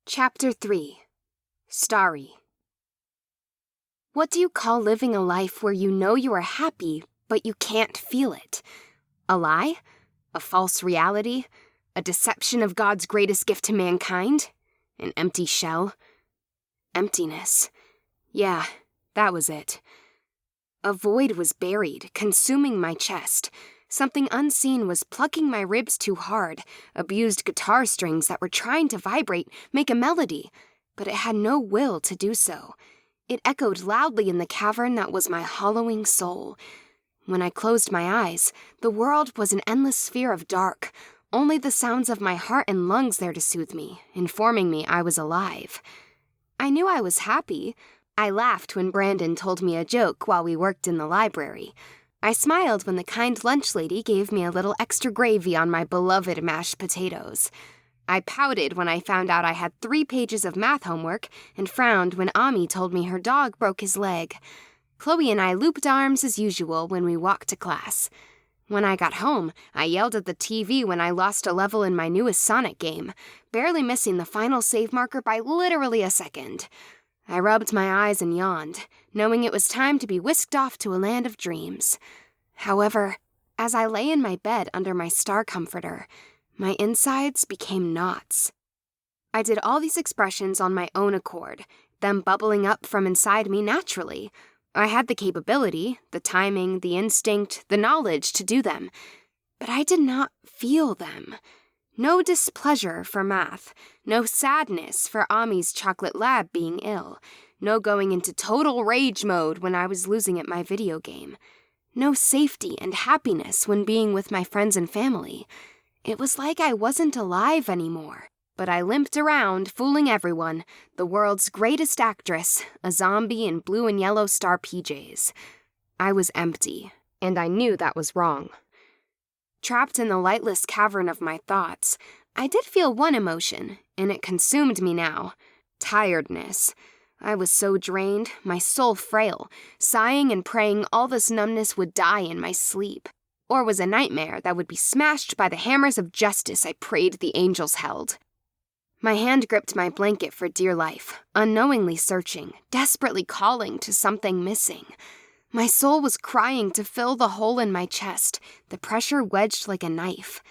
Chapter 3. Starry. What do you call living a life where you know you are happy, but you can't feel it? A lie? A false reality? A deception of God's greatest gift to mankind? An empty shell? Emptiness. Yeah, that was it. A void was buried, consuming my chest. Something unseen was plucking my ribs too hard, abused guitar strings that were trying to vibrate, make a melody, but it had no will to do so. It echoed loudly in the cavern that was my hollowing soul. When I closed my eyes, the world was an endless sphere of dark, only the sounds of my heart and lungs there to soothe me, informing me I was alive. I knew I was happy. I laughed when Brandon told me a joke while we worked in the library. I smiled when the kind lunch lady gave me a little extra gravy on my beloved mashed potatoes. I pouted when I found out I had 3 pages of math homework and frowned when Ami told me her dog broke his leg. Chloe and I looped arms as usual when we walked to class. When I got home, I yelled at the TV when I lost a level in my newest Sonic game, barely missing the final save marker by literally a second. I rubbed my eyes and yawned, knowing it was time to be whisked off to a land of dreams. However, as I lay in my bed under my star comforter, my insides became knots. I did all these expressions on my own accord, them bubbling up from inside me naturally. I had the capability, the timing, the instinct, the knowledge to do them, but I did not feel them. No displeasure for math, no sadness for Ami's chocolate lab being ill, no going into total rage mode when I was losing at my video game, no safety and happiness when being with my friends and family. It was like I wasn't alive anymore, but I limped around, fooling everyone, the world's greatest actress, a zombie in blue and yellow star PJs. I was empty, and I knew that was wrong. Trapped in the lightless cavern of my thoughts, I did feel one emotion, and it consumed me now. Tiredness. I was so drained, my soul frail, sighing and praying all this numbness would die in my sleep, or was a nightmare that would be smashed by the hammers of justice I prayed the angels held. My hand gripped my blanket for dear life, unknowingly searching, desperately calling to something missing. My soul was crying to fill the hole in my chest, the pressure wedged like a knife.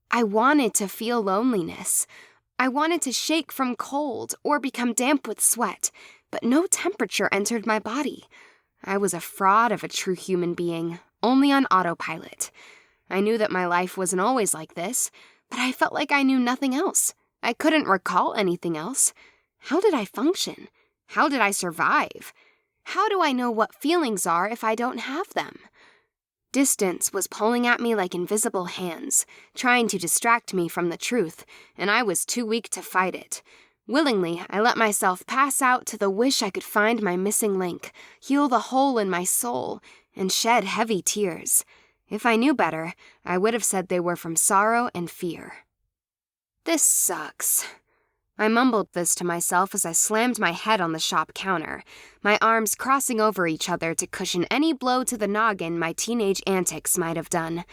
I wanted to feel loneliness. I wanted to shake from cold or become damp with sweat, but no temperature entered my body. I was a fraud of a true human being, only on autopilot. I knew that my life wasn't always like this, but I felt like I knew nothing else. I couldn't recall anything else. How did I function? How did I survive? How do I know what feelings are if I don't have them? Distance was pulling at me like invisible hands, trying to distract me from the truth, and I was too weak to fight it. Willingly, I let myself pass out to the wish I could find my missing link, heal the hole in my soul, and shed heavy tears. If I knew better, I would have said they were from sorrow and fear. This sucks. I mumbled this to myself as I slammed my head on the shop counter, my arms crossing over each other to cushion any blow to the noggin my teenage antics might have done.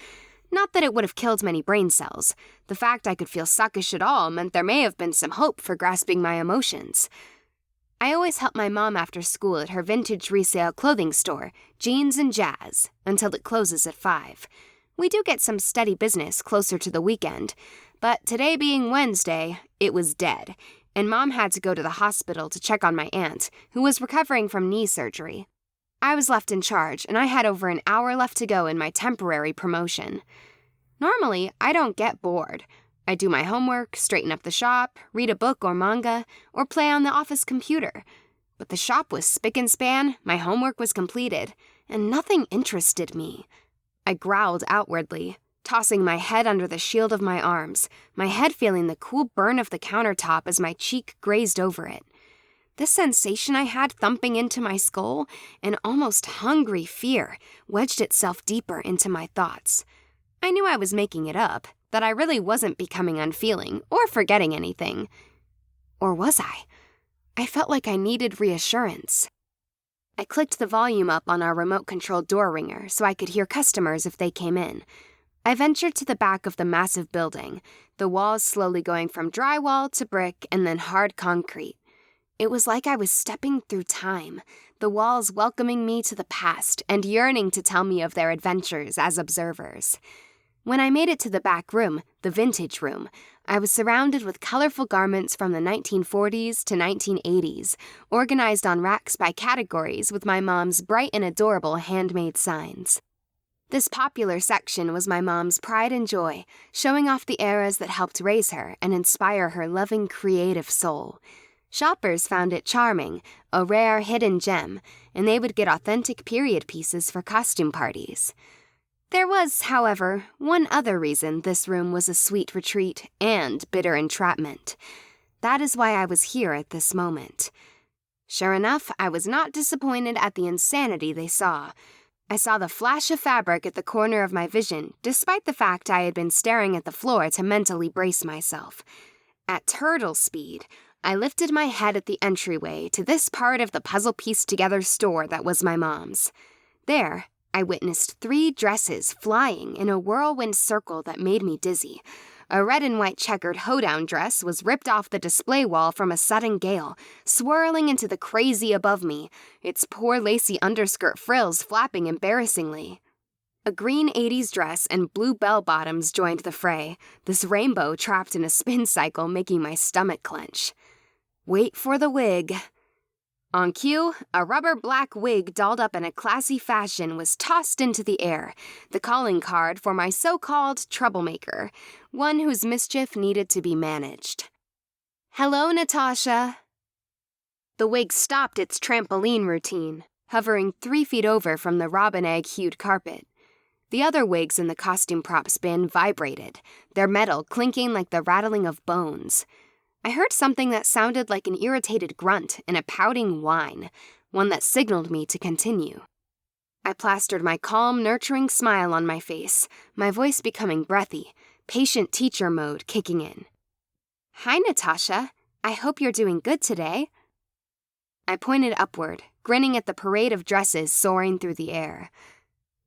Not that it would have killed many brain cells. The fact I could feel suckish at all meant there may have been some hope for grasping my emotions. I always helped my mom after school at her vintage resale clothing store, Jeans and Jazz, until it closes at 5. We do get some steady business closer to the weekend, but today being Wednesday, it was dead, and Mom had to go to the hospital to check on my aunt, who was recovering from knee surgery. I was left in charge, and I had over an hour left to go in my temporary promotion. Normally, I don't get bored. I do my homework, straighten up the shop, read a book or manga, or play on the office computer. But the shop was spick and span, my homework was completed, and nothing interested me. I growled outwardly, tossing my head under the shield of my arms, my head feeling the cool burn of the countertop as my cheek grazed over it. This sensation I had thumping into my skull, an almost hungry fear, wedged itself deeper into my thoughts. I knew I was making it up, that I really wasn't becoming unfeeling or forgetting anything. Or was I? I felt like I needed reassurance. I clicked the volume up on our remote-controlled door ringer so I could hear customers if they came in. I ventured to the back of the massive building, the walls slowly going from drywall to brick and then hard concrete. It was like I was stepping through time, the walls welcoming me to the past and yearning to tell me of their adventures as observers. When I made it to the back room, the vintage room, I was surrounded with colorful garments from the 1940s to 1980s, organized on racks by categories with my mom's bright and adorable handmade signs. This popular section was my mom's pride and joy, showing off the eras that helped raise her and inspire her loving, creative soul. Shoppers found it charming, a rare hidden gem, and they would get authentic period pieces for costume parties. There was, however, one other reason this room was a sweet retreat and bitter entrapment. That is why I was here at this moment. Sure enough, I was not disappointed at the insanity they saw. I saw the flash of fabric at the corner of my vision, despite the fact I had been staring at the floor to mentally brace myself. At turtle speed, I lifted my head at the entryway to this part of the puzzle-pieced-together store that was my mom's. There, I witnessed 3 dresses flying in a whirlwind circle that made me dizzy. A red and white checkered hoedown dress was ripped off the display wall from a sudden gale, swirling into the crazy above me, its poor lacy underskirt frills flapping embarrassingly. A green 80s dress and blue bell-bottoms joined the fray, this rainbow trapped in a spin cycle making my stomach clench. Wait for the wig. On cue, a rubber black wig dolled up in a classy fashion was tossed into the air, the calling card for my so-called troublemaker, one whose mischief needed to be managed. Hello, Natasha. The wig stopped its trampoline routine, hovering 3 feet over from the robin egg-hued carpet. The other wigs in the costume props bin vibrated, their metal clinking like the rattling of bones. I heard something that sounded like an irritated grunt and a pouting whine, one that signaled me to continue. I plastered my calm, nurturing smile on my face, my voice becoming breathy, patient teacher mode kicking in. Hi, Natasha. I hope you're doing good today. I pointed upward, grinning at the parade of dresses soaring through the air.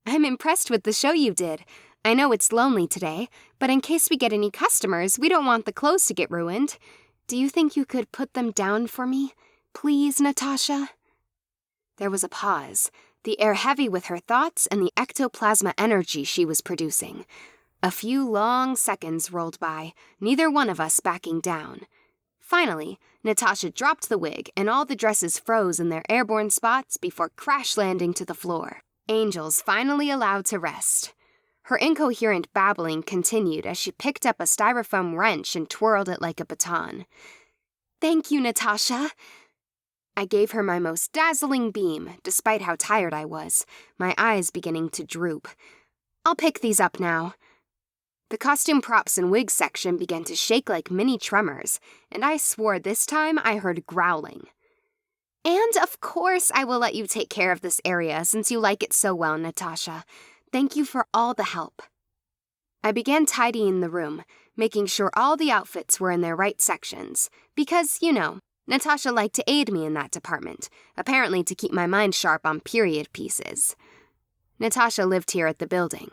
I'm impressed with the show you did. I know it's lonely today, but in case we get any customers, we don't want the clothes to get ruined. Do you think you could put them down for me? Please, Natasha? There was a pause, the air heavy with her thoughts and the ectoplasma energy she was producing. A few long seconds rolled by, neither one of us backing down. Finally, Natasha dropped the wig and all the dresses froze in their airborne spots before crash landing to the floor. Angels finally allowed to rest. Her incoherent babbling continued as she picked up a styrofoam wrench and twirled it like a baton. Thank you, Natasha. I gave her my most dazzling beam, despite how tired I was, my eyes beginning to droop. I'll pick these up now. The costume props and wig section began to shake like mini tremors, and I swore this time I heard growling. And of course I will let you take care of this area since you like it so well, Natasha. Thank you for all the help. I began tidying the room, making sure all the outfits were in their right sections, because, Natasha liked to aid me in that department, apparently to keep my mind sharp on period pieces. Natasha lived here at the building.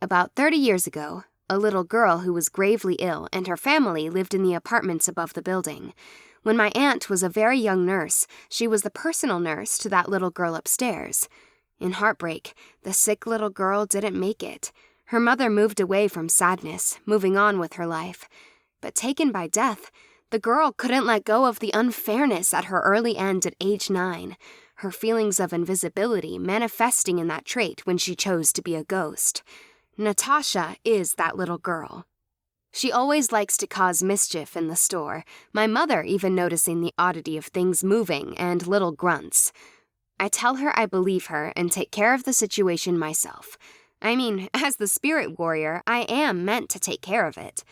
About 30 years ago, a little girl who was gravely ill and her family lived in the apartments above the building. When my aunt was a very young nurse, she was the personal nurse to that little girl upstairs. In heartbreak, the sick little girl didn't make it. Her mother moved away from sadness, moving on with her life. But taken by death, the girl couldn't let go of the unfairness at her early end at age 9, her feelings of invisibility manifesting in that trait when she chose to be a ghost. Natasha is that little girl. She always likes to cause mischief in the store, my mother even noticing the oddity of things moving and little grunts. I tell her I believe her and take care of the situation myself. I mean, as the spirit warrior, I am meant to take care of it.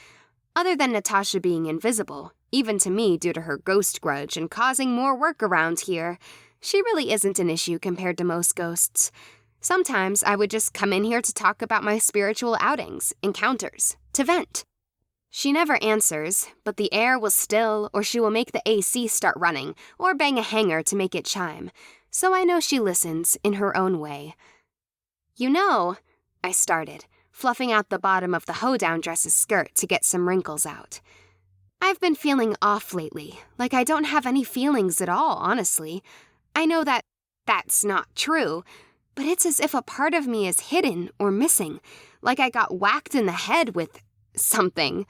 Other than Natasha being invisible, even to me due to her ghost grudge and causing more work around here, she really isn't an issue compared to most ghosts. Sometimes I would just come in here to talk about my spiritual outings, encounters, to vent. She never answers, but the air will still or she will make the AC start running or bang a hanger to make it chime. So I know she listens in her own way. I started, fluffing out the bottom of the hoedown dress's skirt to get some wrinkles out. I've been feeling off lately, like I don't have any feelings at all, honestly. I know that that's not true, but it's as if a part of me is hidden or missing, like I got whacked in the head with something.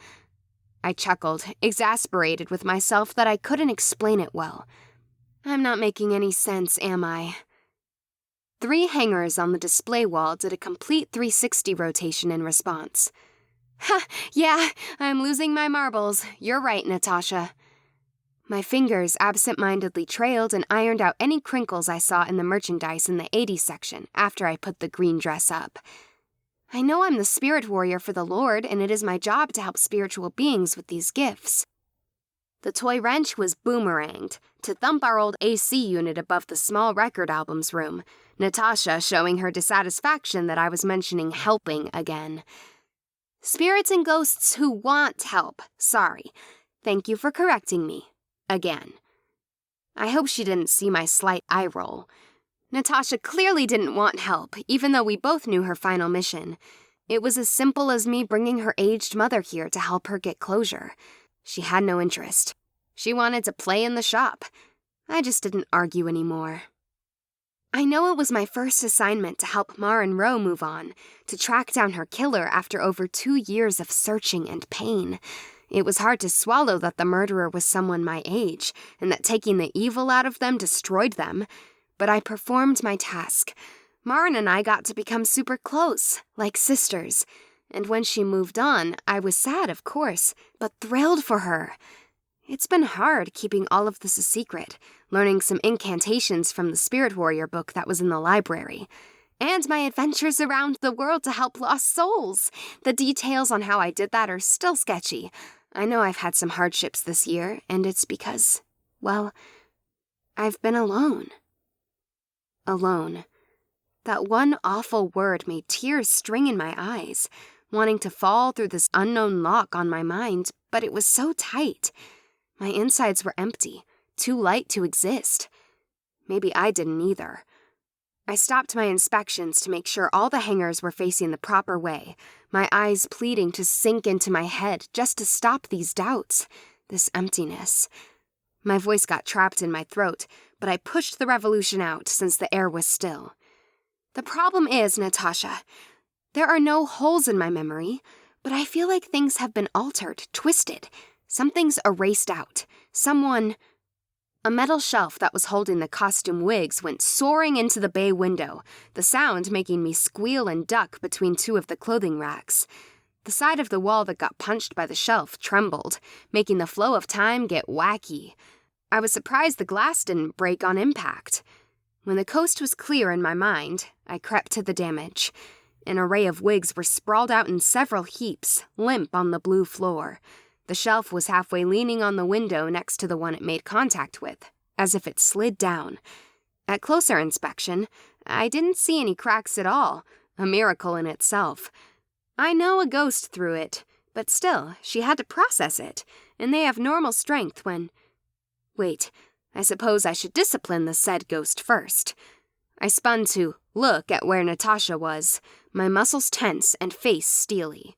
I chuckled, exasperated with myself that I couldn't explain it well. I'm not making any sense, am I? 3 hangers on the display wall did a complete 360 rotation in response. Ha, yeah, I'm losing my marbles. You're right, Natasha. My fingers absent-mindedly trailed and ironed out any crinkles I saw in the merchandise in the 80s section after I put the green dress up. I know I'm the spirit warrior for the Lord, and it is my job to help spiritual beings with these gifts. The toy wrench was boomeranged to thump our old AC unit above the small record albums room, Natasha showing her dissatisfaction that I was mentioning helping again. Spirits and ghosts who want help, sorry. Thank you for correcting me. Again. I hope she didn't see my slight eye roll. Natasha clearly didn't want help, even though we both knew her final mission. It was as simple as me bringing her aged mother here to help her get closure. She had no interest. She wanted to play in the shop. I just didn't argue anymore. I know it was my first assignment to help Mar and Roe move on, to track down her killer after over 2 years of searching and pain. It was hard to swallow that the murderer was someone my age, and that taking the evil out of them destroyed them. But I performed my task. Maren and I got to become super close, like sisters. And when she moved on, I was sad, of course, but thrilled for her. It's been hard keeping all of this a secret, learning some incantations from the Spirit Warrior book that was in the library. And my adventures around the world to help lost souls. The details on how I did that are still sketchy. I know I've had some hardships this year, and it's because, well, I've been alone. Alone. That one awful word made tears string in my eyes, wanting to fall through this unknown lock on my mind, but it was so tight. My insides were empty, too light to exist. Maybe I didn't either. I stopped my inspections to make sure all the hangers were facing the proper way, my eyes pleading to sink into my head just to stop these doubts, this emptiness. My voice got trapped in my throat, but I pushed the revolution out since the air was still. The problem is, Natasha, there are no holes in my memory, but I feel like things have been altered, twisted. Something's erased out. A metal shelf that was holding the costume wigs went soaring into the bay window, the sound making me squeal and duck between 2 of the clothing racks. The side of the wall that got punched by the shelf trembled, making the flow of time get wacky. I was surprised the glass didn't break on impact. When the coast was clear in my mind, I crept to the damage. An array of wigs were sprawled out in several heaps, limp on the blue floor. The shelf was halfway leaning on the window next to the one it made contact with, as if it slid down. At closer inspection, I didn't see any cracks at all, a miracle in itself. I know a ghost threw it, but still, she had to process it, and they have normal strength when... Wait, I suppose I should discipline the said ghost first. I spun to look at where Natasha was, my muscles tense and face steely.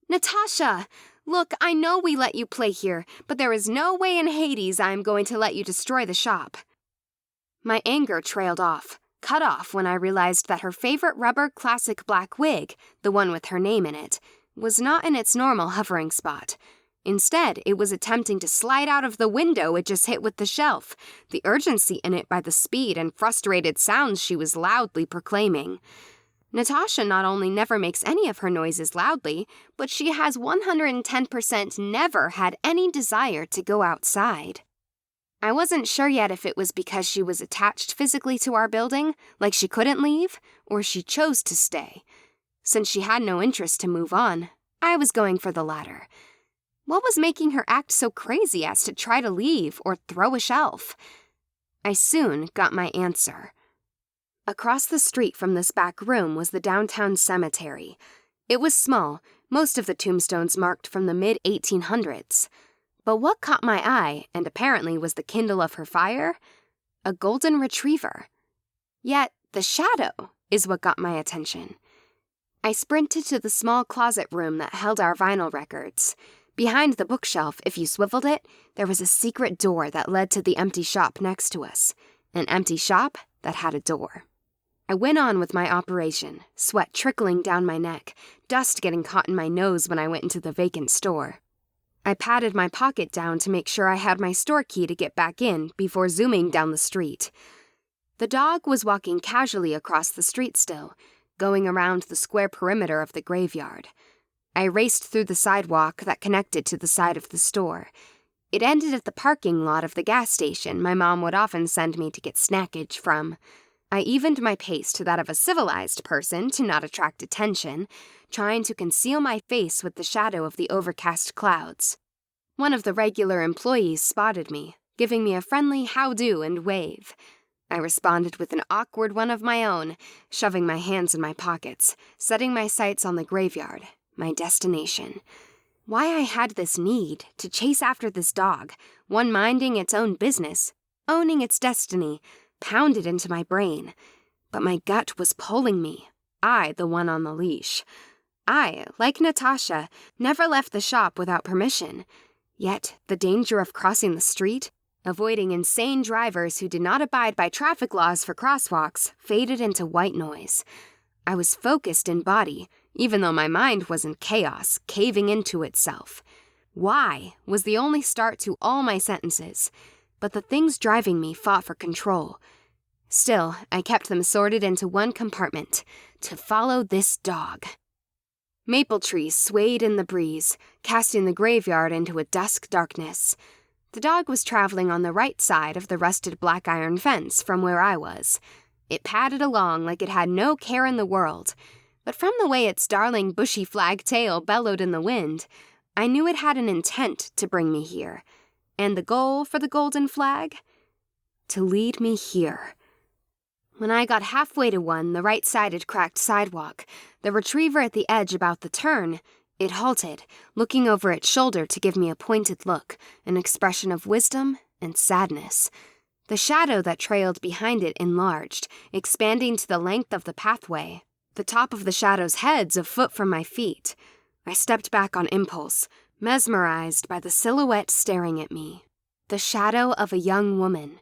Natasha! Look, I know we let you play here, but there is no way in Hades I am going to let you destroy the shop. My anger trailed off, cut off when I realized that her favorite rubber classic black wig, the one with her name in it, was not in its normal hovering spot. Instead, it was attempting to slide out of the window it just hit with the shelf, the urgency in it by the speed and frustrated sounds she was loudly proclaiming. Natasha not only never makes any of her noises loudly, but she has 110% never had any desire to go outside. I wasn't sure yet if it was because she was attached physically to our building, like she couldn't leave, or she chose to stay. Since she had no interest to move on, I was going for the latter. What was making her act so crazy as to try to leave or throw a shelf? I soon got my answer. Across the street from this back room was the downtown cemetery. It was small, most of the tombstones marked from the mid-1800s. But what caught my eye, and apparently was the kindle of her fire? A golden retriever. Yet the shadow is what got my attention. I sprinted to the small closet room that held our vinyl records. Behind the bookshelf, if you swiveled it, there was a secret door that led to the empty shop next to us. An empty shop that had a door. I went on with my operation, sweat trickling down my neck, dust getting caught in my nose when I went into the vacant store. I patted my pocket down to make sure I had my store key to get back in before zooming down the street. The dog was walking casually across the street still, going around the square perimeter of the graveyard. I raced through the sidewalk that connected to the side of the store. It ended at the parking lot of the gas station my mom would often send me to get snackage from. I evened my pace to that of a civilized person to not attract attention, trying to conceal my face with the shadow of the overcast clouds. One of the regular employees spotted me, giving me a friendly how-do and wave. I responded with an awkward one of my own, shoving my hands in my pockets, setting my sights on the graveyard, my destination. Why I had this need to chase after this dog, one minding its own business, owning its destiny, pounded into my brain. But my gut was pulling me, I the one on the leash. I, like Natasha, never left the shop without permission. Yet the danger of crossing the street, avoiding insane drivers who did not abide by traffic laws for crosswalks, faded into white noise. I was focused in body, even though my mind was in chaos, caving into itself. Why was the only start to all my sentences, but the things driving me fought for control. Still, I kept them sorted into one compartment, to follow this dog. Maple trees swayed in the breeze, casting the graveyard into a dusk darkness. The dog was traveling on the right side of the rusted black iron fence from where I was. It padded along like it had no care in the world, but from the way its darling bushy flag tail bellowed in the wind, I knew it had an intent to bring me here. And the goal for the golden flag? To lead me here. When I got halfway to the right-sided cracked sidewalk, the retriever at the edge about the turn, it halted, looking over its shoulder to give me a pointed look, an expression of wisdom and sadness. The shadow that trailed behind it enlarged, expanding to the length of the pathway, the top of the shadow's heads a foot from my feet. I stepped back on impulse, mesmerized by the silhouette staring at me. The shadow of a young woman,